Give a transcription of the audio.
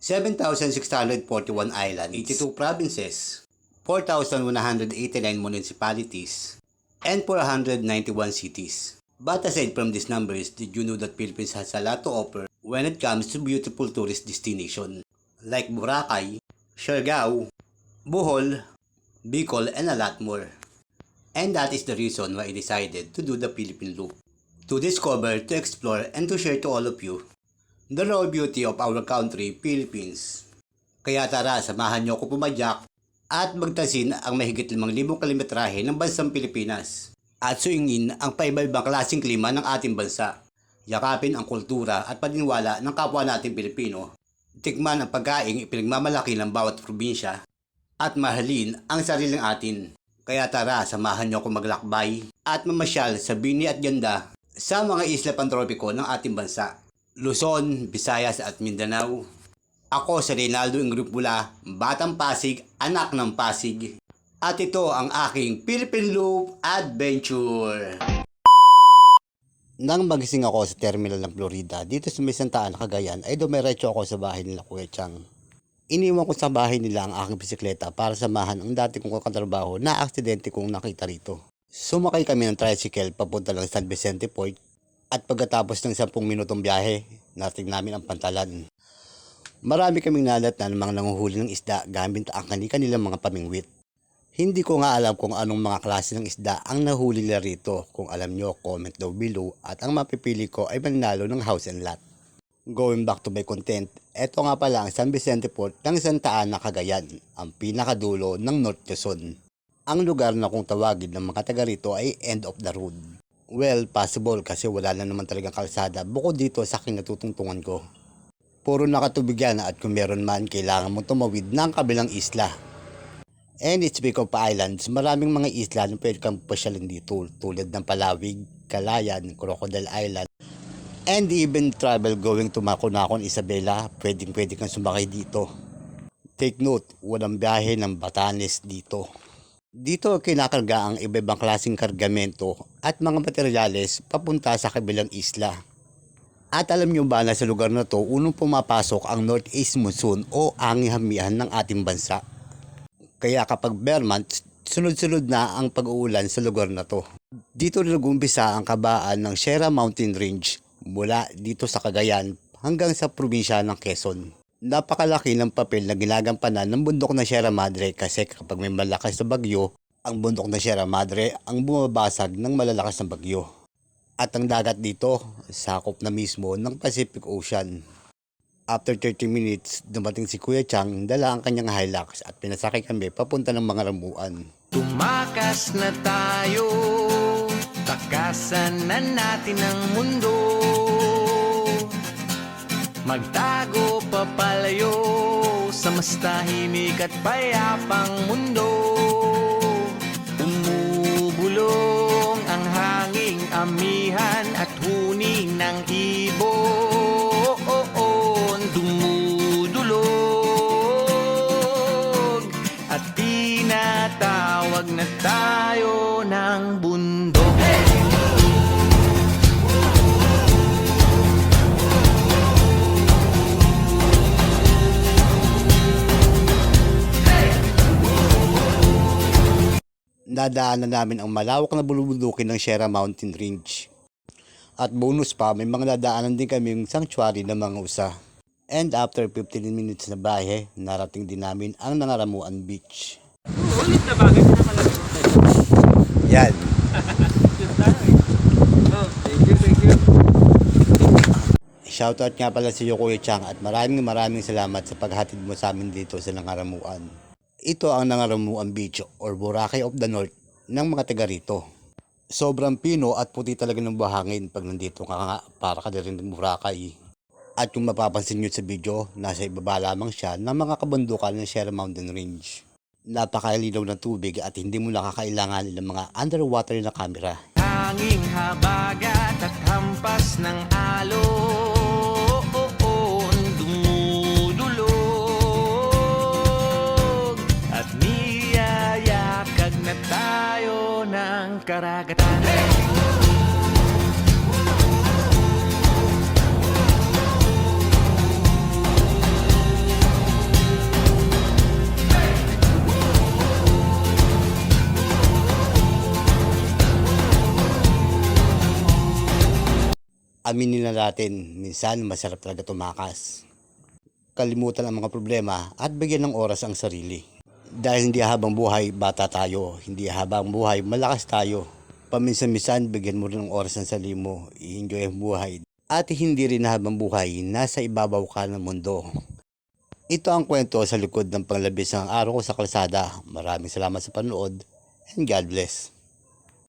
7,641 islands, 82 provinces, 4,189 municipalities, and 491 cities. But aside from these numbers, did you know that Philippines has a lot to offer when it comes to beautiful tourist destinations like Boracay, Siargao, Bohol, Bicol, and a lot more. And that is the reason why I decided to do the Philippine Loop. To discover, to explore, and to share to all of you the raw beauty of our country, Philippines. Kaya tara, samahan niyo ako pumadyak at magtasin ang mahigit 5,000 kilometrahe ng bansang Pilipinas at suingin ang paiba-ibang klaseng klima ng ating bansa. Yakapin ang kultura at paniniwala ng kapwa nating Pilipino. Tikman ang pagkaing ipinagmamalaki ng bawat probinsya at mahalin ang sariling atin. Kaya tara, samahan niyo ako maglakbay at mamasyal sa bini at ganda sa mga isla pantropiko ng ating bansa. Luzon, Visayas at Mindanao. Ako si Reynaldo Ingrupula, Batang Pasig, anak ng Pasig. At ito ang aking Philippine Loop Adventure. Nang magising ako sa terminal ng Florida, dito sa may Santa Ana, Cagayan, ay dumiretso ako sa bahay nila Kuya Chang. Iniwan ko sa bahay nila ang aking bisikleta para samahan ang dati kong katrabaho na aksidente kong nakita rito. Sumakay kami ng tricycle papunta lang San Vicente Point. At pagkatapos ng 10 minutong biyahe, narating namin ang Pantalan. Marami kaming nalatnan ng mga nanguhuli ng isda gamit ang kanilang mga pamingwit. Hindi ko nga alam kung anong mga klase ng isda ang nahuli nila rito. Kung alam nyo, comment daw below at ang mapipili ko ay manalo ng house and lot. Going back to my content, eto nga pala ang San Vicente Port ng Santa Ana, Cagayan, ang pinakadulo ng North Luzon. Ang lugar na kung tawagin ng mga taga rito ay end of the road. Well, possible kasi wala na naman talagang kalsada bukod dito sa aking natutungtungan ko. Puro nakatubig yan at kung meron man, kailangan mo tumawid ng kabilang isla. And speak of islands, maraming mga isla na pwede kang pasyalin dito tulad ng Palawig, Calayan, Crocodile Island, and even travel going to Maconacon, Isabela, pwede kang sumakay dito. Take note, walang biyahe ng Batanes dito. Dito kinakarga ang iba-ibang klaseng kargamento at mga materyales papunta sa kabilang isla. At alam nyo ba na sa lugar na to, unang pumapasok ang Northeast Monsoon o angin hamihan ng ating bansa. Kaya kapag bare months, sunod-sunod na ang pag-uulan sa lugar na to. Dito rin nag-umpisa ang kabaan ng Sierra Mountain Range mula dito sa Cagayan hanggang sa probinsya ng Quezon. Napakalaki ng papel na ginagampanan ng bundok ng Sierra Madre kasi kapag may malakas na bagyo, ang bundok ng Sierra Madre ang bumabasag ng malalakas na bagyo. At ang dagat dito, sakop na mismo ng Pacific Ocean. After 30 minutes, dumating si Kuya Chang, dala ang kanyang Hilux at pinasakay kami papunta ng mga ramuan. Tumakas na tayo, takasan na natin ang mundo. Magtago papalayo sa mas tahimik at payapang mundo. Umubulong ang hanging amihan at huni ng ibon. Dumudulog at tinatawag na tayo ng bundok. Nadaanan namin ang malawak na bulubundukin ng Sierra Mountain Range. At bonus pa, may mga nadaanan din kaming sanctuary ng mga usa. And after 15 minutes na bahe, narating din namin ang Nangaramuan Beach. Ulit na bagay na nakalagay. Yan. Oh, thank you. Shoutout nga pala sa iyo Kuya Chang at maraming salamat sa paghatid mo sa amin dito sa Nangaramuan. Ito ang Nangaramuan Beach or Boracay of the North ng mga taga rito. Sobrang pino at puti talaga ng buhangin pag nandito ka nga para ka rin ng Boracay. At kung mapapansin nyo sa video, nasa ibaba lamang siya ng mga kabundukan ng Sierra Mountain Range. Napakalinaw ng tubig at hindi mo nakakailangan ng mga underwater na camera. Hanging habagat at hampas ng alon. Dumudulog at niyayakag na tayo ng karagatan. Aminin na natin, minsan masarap talaga tumakas. Kalimutan ang mga problema at bigyan ng oras ang sarili. Dahil hindi habang buhay bata tayo, hindi habang buhay malakas tayo. Paminsan-minsan bigyan mo rin ng oras ng sarili mo, i-enjoy ang buhay. At hindi rin habang buhay, nasa ibabaw ka ng mundo. Ito ang kwento sa likod ng panglabis ng araw ko sa kalsada. Maraming salamat sa panood and God bless.